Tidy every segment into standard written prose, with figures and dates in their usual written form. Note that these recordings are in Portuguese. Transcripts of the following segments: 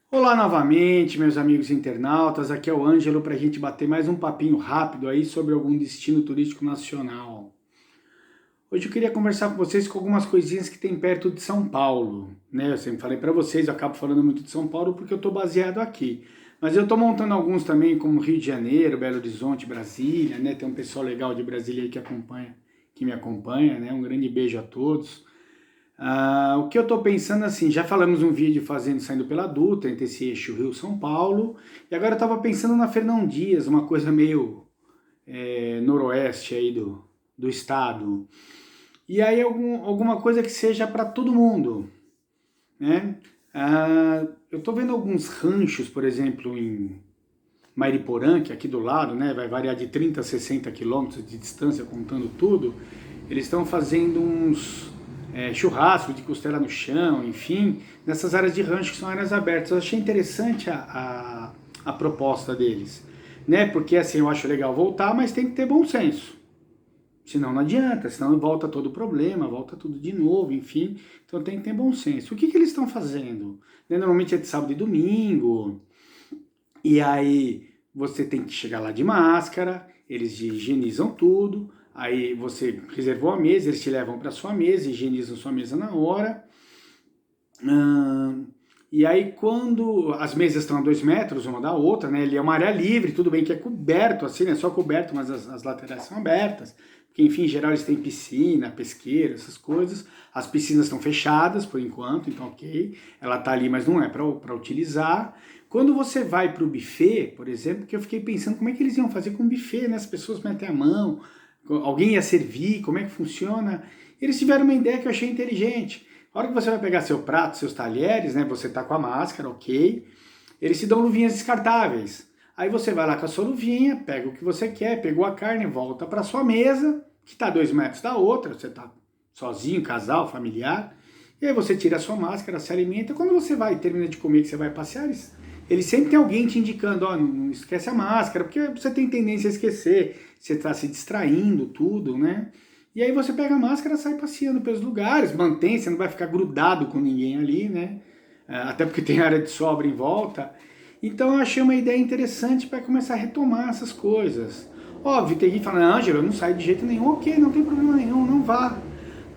Olá novamente, meus amigos internautas, aqui é o Ângelo para a gente bater mais um papinho rápido aí sobre algum destino turístico nacional. Hoje eu queria conversar com vocês com algumas coisinhas que tem perto de São Paulo, né? Eu sempre falei para vocês, eu acabo falando muito de São Paulo porque eu estou baseado aqui. Mas eu estou montando alguns também, como Rio de Janeiro, Belo Horizonte, Brasília, né? Tem um pessoal legal de Brasília aí que me acompanha, né? Um grande beijo a todos. O que eu estou pensando assim, já falamos um vídeo saindo pela Dutra, entre esse eixo Rio-São Paulo, e agora eu estava pensando na Fernão Dias, uma coisa meio noroeste aí do estado. E aí alguma coisa que seja para todo mundo, né? Eu estou vendo alguns ranchos, por exemplo, em Mariporã, que é aqui do lado, né? Vai variar de 30 a 60 quilômetros de distância, contando tudo. Eles estão fazendo uns churrasco de costela no chão, enfim, nessas áreas de rancho que são áreas abertas. Eu achei interessante a proposta deles, né? Porque assim, eu acho legal voltar, mas tem que ter bom senso. Senão não adianta, senão volta todo o problema, volta tudo de novo, enfim. Então tem que ter bom senso. O que eles estão fazendo? Normalmente é de sábado e domingo, e aí você tem que chegar lá de máscara, eles higienizam tudo, aí você reservou a mesa, eles te levam para sua mesa, higienizam sua mesa na hora. E aí quando as mesas estão a 2 metros uma da outra, né? Ele é uma área livre, tudo bem que é coberto, assim, né? Só coberto, mas as laterais são abertas. Porque, enfim, em geral eles têm piscina, pesqueira, essas coisas. As piscinas estão fechadas por enquanto, então ok. Ela tá ali, mas não é para utilizar. Quando você vai para o buffet, por exemplo, que eu fiquei pensando como é que eles iam fazer com o buffet, né? As pessoas metem a mão, alguém ia servir, como é que funciona? Eles tiveram uma ideia que eu achei inteligente. A hora que você vai pegar seu prato, seus talheres, né? Você tá com a máscara, ok. Eles te dão luvinhas descartáveis. Aí você vai lá com a sua luvinha, pega o que você quer, pegou a carne, volta para sua mesa, que está a 2 metros da outra, você está sozinho, casal, familiar. E aí você tira a sua máscara, se alimenta. Quando você vai termina de comer, que você vai passear, eles sempre tem alguém te indicando, ó, não esquece a máscara, porque você tem tendência a esquecer, você está se distraindo, tudo, né? E aí você pega a máscara e sai passeando pelos lugares, mantém, você não vai ficar grudado com ninguém ali, né? Até porque tem área de sobra em volta. Então eu achei uma ideia interessante para começar a retomar essas coisas. Óbvio, tem gente falando, Ângelo, eu não saio de jeito nenhum, ok, não tem problema nenhum, não vá.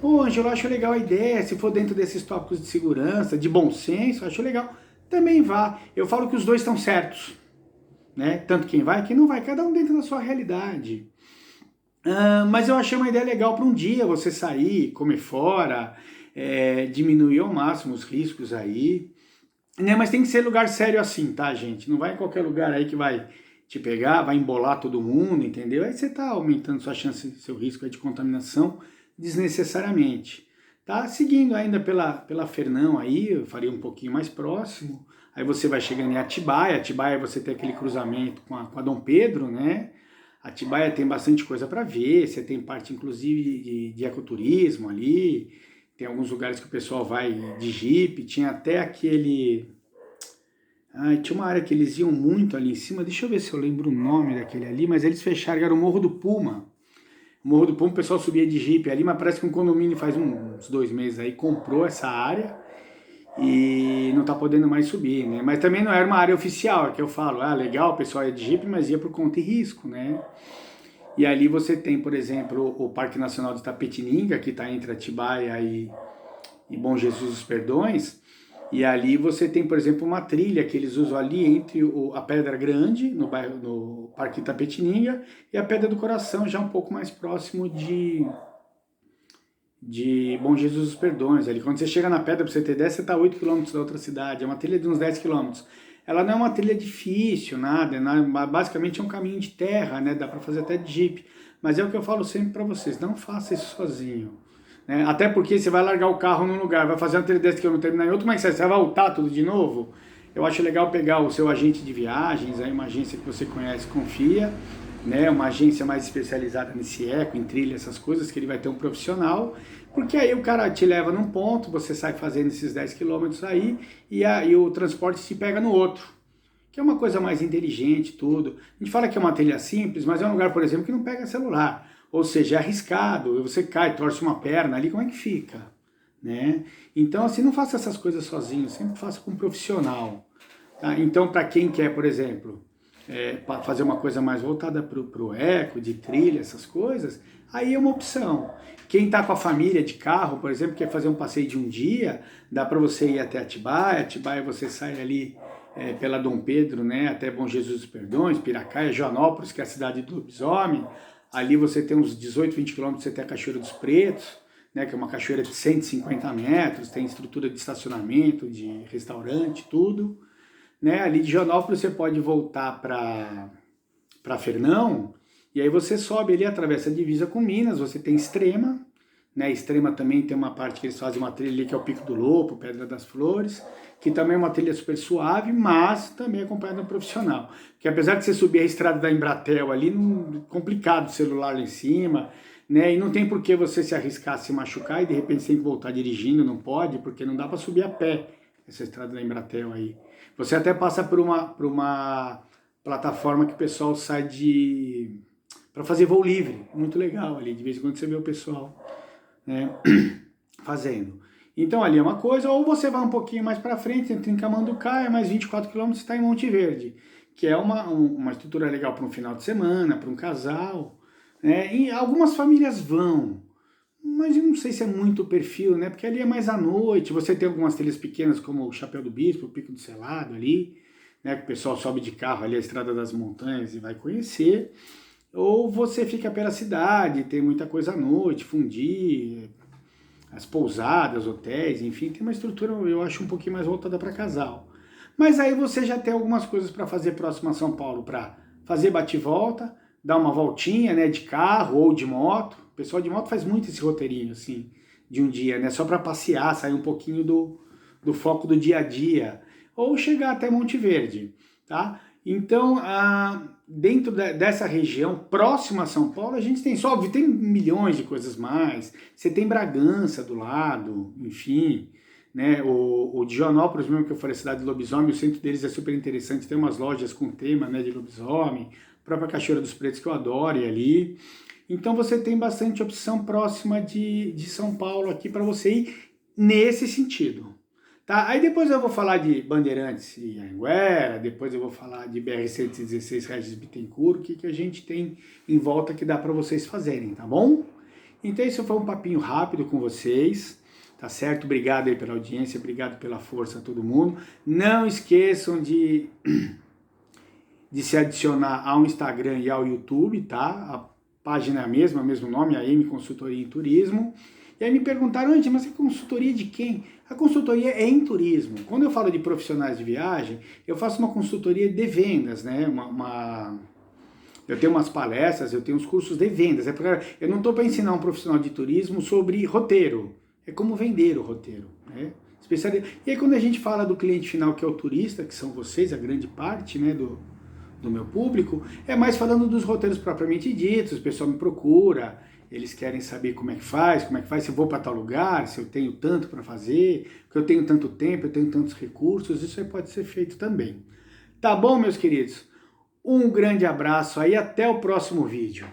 Ô, Ângelo, eu acho legal a ideia, se for dentro desses tópicos de segurança, de bom senso, acho legal. Também vá. Eu falo que os dois estão certos, né? Tanto quem vai, quem não vai, cada um dentro da sua realidade. Mas eu achei uma ideia legal para um dia você sair, comer fora, diminuir ao máximo os riscos aí. Né, mas tem que ser lugar sério assim, tá, gente? Não vai em qualquer lugar aí que vai te pegar, vai embolar todo mundo, entendeu? Aí você tá aumentando sua chance, seu risco aí de contaminação desnecessariamente. Tá? Seguindo ainda pela Fernão aí, eu faria um pouquinho mais próximo. Aí você vai chegando em Atibaia. Atibaia você tem aquele cruzamento com a Dom Pedro, né? Atibaia tem bastante coisa para ver, você tem parte inclusive de ecoturismo ali, tem alguns lugares que o pessoal vai de jipe, tinha até aquele. Tinha uma área que eles iam muito ali em cima, deixa eu ver se eu lembro o nome daquele ali, mas eles fecharam, era o Morro do Puma. O Morro do Puma o pessoal subia de jipe ali, mas parece que um condomínio faz uns 2 meses aí comprou essa área e não tá podendo mais subir, né? Mas também não era uma área oficial, é que eu falo, legal, o pessoal ia de jipe, mas ia por conta e risco, né? E ali você tem, por exemplo, o Parque Nacional de Itapetininga, que está entre Atibaia e Bom Jesus dos Perdões. E ali você tem, por exemplo, uma trilha que eles usam ali entre a Pedra Grande, no Parque Itapetininga, e a Pedra do Coração, já um pouco mais próximo de Bom Jesus dos Perdões. Ali, quando você chega na pedra, para você ter ideia, você está a 8 quilômetros da outra cidade. É uma trilha de uns 10 quilômetros. Ela não é uma trilha difícil, nada. Basicamente é um caminho de terra, né? Dá para fazer até de jeep. Mas é o que eu falo sempre para vocês, não faça isso sozinho. Né? Até porque você vai largar o carro num lugar, vai fazer uma trilha desse quilômetros, terminar em outro, como é que você vai voltar tudo de novo? Eu acho legal pegar o seu agente de viagens, aí uma agência que você conhece, confia, né, uma agência mais especializada nesse eco, em trilha, essas coisas, que ele vai ter um profissional, porque aí o cara te leva num ponto, você sai fazendo esses 10 quilômetros aí, e o transporte te pega no outro, que é uma coisa mais inteligente, tudo. A gente fala que é uma trilha simples, mas é um lugar, por exemplo, que não pega celular, ou seja, é arriscado, você cai, torce uma perna ali, como é que fica? Né? Então, assim, não faça essas coisas sozinho, sempre faça com um profissional. Tá? Então, para quem quer, por exemplo, fazer uma coisa mais voltada para o eco, de trilha, essas coisas, aí é uma opção. Quem está com a família de carro, por exemplo, quer fazer um passeio de um dia, dá para você ir até Atibaia. Atibaia você sai ali pela Dom Pedro, né, até Bom Jesus dos Perdões, Piracaia, Joanópolis, que é a cidade do lobisomem. Ali você tem uns 18, 20 quilômetros, você tem a Cachoeira dos Pretos, né, que é uma cachoeira de 150 metros, tem estrutura de estacionamento, de restaurante, tudo. Né? Ali de Joanópolis você pode voltar para Fernão, e aí você sobe ali, atravessa a divisa com Minas, você tem Extrema, né? Extrema também tem uma parte que eles fazem uma trilha ali que é o Pico do Lopo, Pedra das Flores, que também é uma trilha super suave, mas também acompanhada de um profissional. Porque apesar de você subir a estrada da Embratel ali, complicado o celular lá em cima, né? E não tem por que você se arriscar a se machucar e de repente você tem que voltar dirigindo, não pode, porque não dá para subir a pé essa estrada da Embratel aí. Você até passa por uma plataforma que o pessoal sai para fazer voo livre, muito legal ali, de vez em quando você vê o pessoal, né, fazendo. Então ali é uma coisa, ou você vai um pouquinho mais para frente, entra em Camanducaia, mais 24 km você está em Monte Verde, que é uma estrutura legal para um final de semana, para um casal, né, e algumas famílias vão, mas eu não sei se é muito o perfil, né? Porque ali é mais à noite, você tem algumas trilhas pequenas como o Chapéu do Bispo, o Pico do Selado ali, né? Que o pessoal sobe de carro ali a Estrada das Montanhas e vai conhecer. Ou você fica pela cidade, tem muita coisa à noite, fundir, as pousadas, hotéis, enfim, tem uma estrutura, eu acho, um pouquinho mais voltada para casal. Mas aí você já tem algumas coisas para fazer próximo a São Paulo, para fazer bate-volta, dar uma voltinha, né, de carro ou de moto. O pessoal de moto faz muito esse roteirinho, assim, de um dia, né, só para passear, sair um pouquinho do foco do dia a dia. Ou chegar até Monte Verde, tá? Então, dentro dessa região, próxima a São Paulo, a gente tem, só óbvio, tem milhões de coisas mais. Você tem Bragança do lado, enfim, né? O de Joanópolis mesmo, que eu falei, a cidade de lobisomem, o centro deles é super interessante, tem umas lojas com tema, né, de lobisomem, a própria Cachoeira dos Pretos, que eu adoro, ir ali. Então você tem bastante opção próxima de São Paulo aqui para você ir nesse sentido. Tá? Aí depois eu vou falar de Bandeirantes e Anhanguera, depois eu vou falar de BR-116 Regis Bittencourt, o que a gente tem em volta que dá para vocês fazerem, tá bom? Então isso foi um papinho rápido com vocês, tá certo? Obrigado aí pela audiência, obrigado pela força a todo mundo. Não esqueçam de se adicionar ao Instagram e ao YouTube, tá? A página é a mesma, mesmo nome, a M Consultoria em Turismo. E aí me perguntaram, Andy, mas é consultoria de quem? A consultoria é em turismo. Quando eu falo de profissionais de viagem, eu faço uma consultoria de vendas, né? Eu tenho umas palestras, eu tenho uns cursos de vendas. Eu não estou para ensinar um profissional de turismo sobre roteiro. É como vender o roteiro, né? E aí quando a gente fala do cliente final, que é o turista, que são vocês, a grande parte, né, do meu público, é mais falando dos roteiros propriamente ditos, o pessoal me procura, eles querem saber como é que faz, se eu vou para tal lugar, se eu tenho tanto para fazer, porque eu tenho tanto tempo, eu tenho tantos recursos, isso aí pode ser feito também. Tá bom, meus queridos? Um grande abraço aí, até o próximo vídeo.